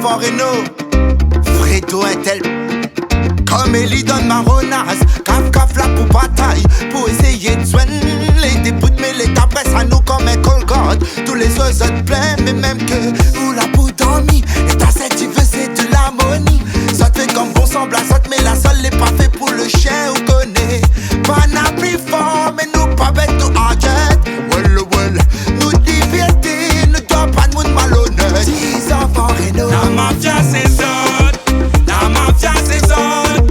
enfants Renault, Fredo Intel, comme Ellie donne Maronas, caf là pour bataille, pour essayer de soigner les débuts, mais les tapresses à nous comme un colgate. Tous les autres pleins, mais même que ou la boue dormie, et ta cette tu veux c'est de l'harmonie. Ça te fait comme bon semblant, ça te met la seule, n'est pas fait pour le chien ou connaît. Pas n'a plus fort, mais nous pas bête nous arrête. Well, nous divertir, nous doit pas de monde malhonnête. 10 enfants Renault. La mafia c'est zone, la mafia c'est zone,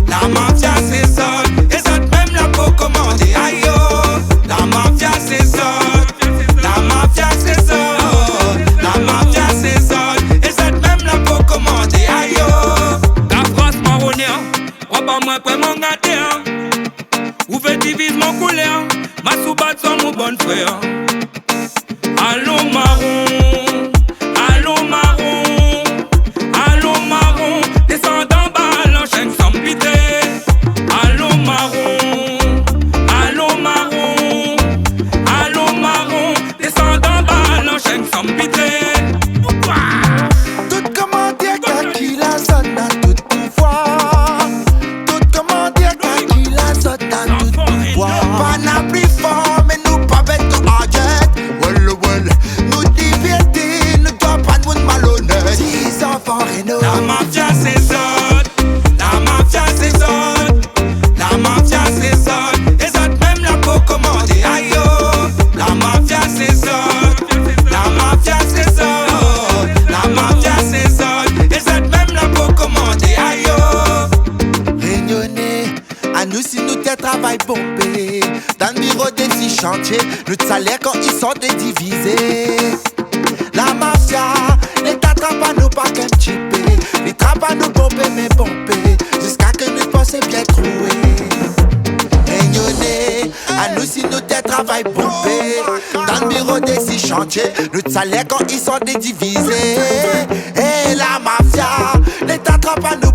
la mafia c'est zone, et ça même la peau commandée, aïe oh. La mafia c'est zone, la mafia c'est zone, la mafia c'est zone, et ça même la peau commandée, aïe oh. La France marronnière, on pas moins près mon gâté, ou fait divise mon couleur, ma soubat sont mon bon frère. Allô marron, allô marron, allô marron, descendant bas l'enchaîne sans pitié. Allô marron, allô marron, allô marron, descendant bas l'enchaîne sans pitié. Tout comment dire qui la zone a tout pouvoir. Tout comment dire qui la zone a tout pouvoir. Pas n'a plus fort, mais nous pas bête nous arrête. Well, nous divertir, nous doit pas de monde malhonnête. 10 enfants Renault. La mafia c'est zone, la mafia c'est zone, la mafia c'est zone, et ça même la peau commandée, aïe oh. La mafia c'est zone, la mafia c'est zone, la mafia c'est zone, et ça même la peau commandée, aïe oh. Réunionnais, à nous si nous te travail pompé. Dans le bureau des 6 chantiers, notre salaire quand ils sont dédivisés. La mafia, l'État trappe à nous pas qu'un chippé. Les trappe à nous bomber mais bomber, jusqu'à que nous pensions bien trouver. Réunionnais, à nous si nous te travail pompé. Dans le bureau des 6 chantiers, notre salaire quand ils sont dédivisés. Et la mafia, l'État trappe à nous